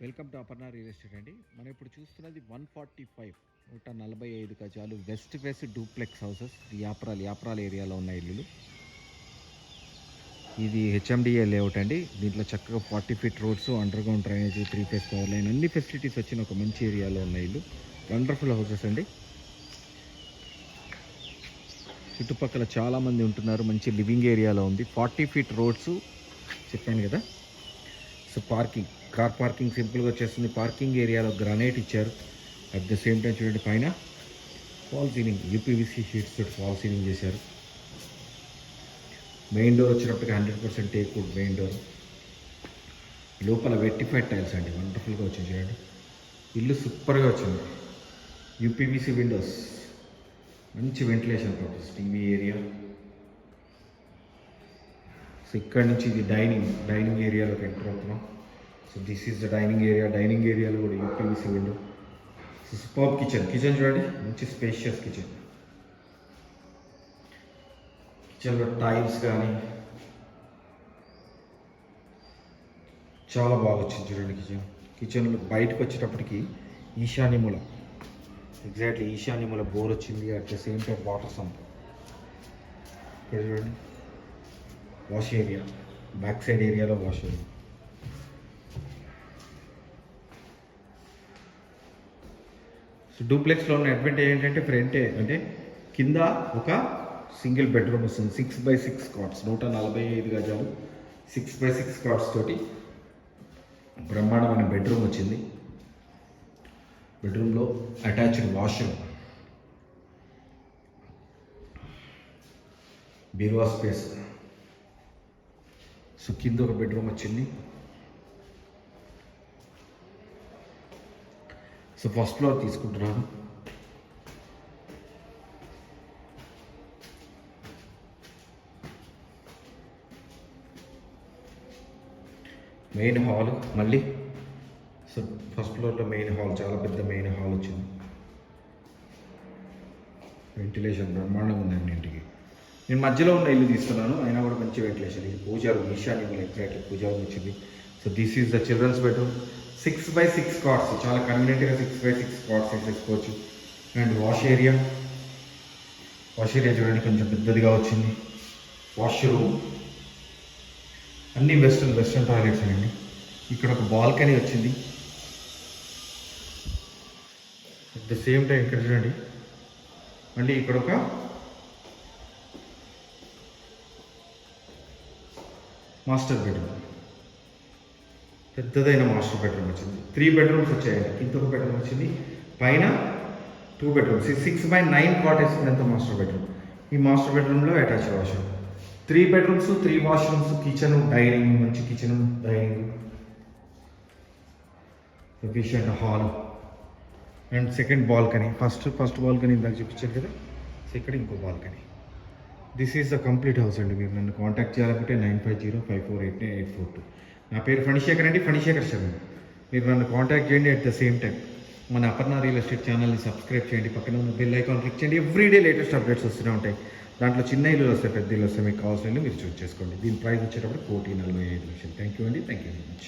Welcome to Aparna real estate అండి. మనం ఇప్పుడు చూస్తున్నది 145 గజాలు west face duplex houses. Yapral ఏరియాలో ఉన్న ఇల్లులు. ఇది హెచ్ఎండిఏ లేఅవుట్ అండి. దీంట్లో చక్కగా 40 feet roads, under ground drainage, 3 phase power line, అన్ని ఫెసిలిటీస్ వచ్చిన ఒక మంచి ఏరియాలో ఉన్న ఇల్లు. వండర్ఫుల్ హౌసెస్ అండి. చుట్టుపక్కల చాలామంది ఉంటున్నారు. మంచి లివింగ్ ఏరియాలో ఉంది. 40 ఫీట్ రోడ్స్ చెప్పాను కదా. సో కార్ పార్కింగ్ సింపుల్గా వచ్చేస్తుంది. పార్కింగ్ ఏరియాలో గ్రానైట్ ఇచ్చారు. అట్ ద సేమ్ టైం చూడండి, పైన ఫాల్ సీలింగ్, యూపీవీసీ షీట్స్ తోటి ఫాల్ సీలింగ్ చేశారు. మెయిన్ డోర్ వచ్చినప్పటికీ 100% టేక్ వుడ్ మెయిన్ డోర్. లోపల వెట్టిఫైడ్ టైల్స్ అండి, వండర్ఫుల్గా వచ్చింది చూడండి. ఇల్లు సూపర్గా వచ్చింది. యూపీవీసీ విండోస్, మంచి ventilation purpose, TV area. So ఇక్కడ నుంచి ఇది డైనింగ్ ఏరియాలోకి ఎంటర్ అవుతున్నాం. So this is the dining area. Dining ఏరియాలో కూడా UPVC window. So super kitchen చూడండి, మంచి స్పేషియస్ కిచెన్. కిచెన్లో టైల్స్ కానీ చాలా బాగా వచ్చింది చూడండి. కిచెన్లో బయటకు వచ్చేటప్పటికి ఈశాన్యమూల, ఎగ్జాక్ట్లీ ఈశాన్యమూల బోర్ వచ్చింది. At the same time water sump. ఇక్కడ చూడండి, వాష్ ఏరియా, బ్యాక్ సైడ్ ఏరియాలో వాష్ ఏరియా. సో డూప్లెక్స్లో ఉన్న అడ్వాంటేజ్ ఏంటంటే ఫ్రంట్ అంటే కింద ఒక సింగిల్ బెడ్రూమ్ వస్తుంది. 6x6 కాట్స్, 145 గజాలు, 6x6 కాట్స్ తోటి బ్రహ్మాండమైన బెడ్రూమ్ వచ్చింది. బెడ్రూమ్లో అటాచ్డ్ వాష్రూమ్, బీరువా స్పేస్. సో కింద ఒక బెడ్రూమ్ వచ్చింది. సో ఫస్ట్ ఫ్లోర్ తీసుకుంటున్నాను. మెయిన్ హాల్ మళ్ళీ. సో ఫస్ట్ ఫ్లోర్లో మెయిన్ హాల్, చాలా పెద్ద మెయిన్ హాల్ వచ్చింది. వెంటిలేషన్ బ్రహ్మాండంగా ఉందండి ఇంటికి. నేను మధ్యలో ఉన్న ఇల్లు తీస్తున్నాను, అయినా కూడా మంచి వెంటిలేషన్. ఇది పూజా రూమ్, ఈశాన్యంలో ఎగ్జాక్ట్లీ పూజా రూమ్ వచ్చింది. So this is the children's bedroom. 6x6 cards, చాలా కన్వీనియంట్గా 6x6 కార్డ్స్ వేసేసుకోవచ్చు. అండ్ వాష్ ఏరియా చూడండి, కొంచెం పెద్దదిగా వచ్చింది. వాష్రూమ్ అన్నీ వెస్ట్రన్ టాయిలెట్స్ అండి. ఇక్కడ ఒక బాల్కనీ వచ్చింది. అట్ ద సేమ్ టైం ఇక్కడ చూడండి, మళ్ళీ ఇక్కడ ఒక మాస్టర్ బెడ్రూమ్, పెద్దదైన మాస్టర్ బెడ్రూమ్ వచ్చింది. 3 బెడ్రూమ్స్ వచ్చాయండి. కింద ఒక బెడ్రూమ్ వచ్చింది, పైన 2 బెడ్రూమ్స్. 6x9 కాట్ వేసుకునేంత మాస్టర్ బెడ్రూమ్. ఈ మాస్టర్ బెడ్రూమ్లో attach washroom. 3 bedrooms, 3 washrooms, kitchen, dining, మంచి kitchen, dining, efficient hall. And second balcony. First balcony ఇందాక చూపించారు కదా. సో ఇక్కడ ఇంకో balcony. This is the complete house అండి. మీరు నన్ను కాంటాక్ట్ చేయాలంటే 9505488842. నా పేరు ఫణిశేఖర్ అండి, ఫణిశేఖర్ శర్మ. మీరు నన్ను కాంటాక్ట్ చేయండి. అట్ ద సేమ్ టైం మన అపర్ణ రియల్ ఎస్టేట్ ఛానల్ని సబ్స్క్రైబ్ చేయండి. పక్కన ఉన్న బెల్ ఐకాన్ క్లిక్ చేయండి. ఎవ్రీడే లేటెస్ట్ అప్డేట్స్ వస్తూనే ఉంటాయి. దాంట్లో చిన్న ఇల్లు వస్తాయి, పెద్ద ఇల్లు వస్తాయి. మీకు కావాల్సిన ఇల్లు మీరు చూస్ చేసుకోండి. దీని ప్రైస్ వచ్చేటప్పుడు 1,45,00,000. థ్యాంక్ యూ అండి. Thank you very much.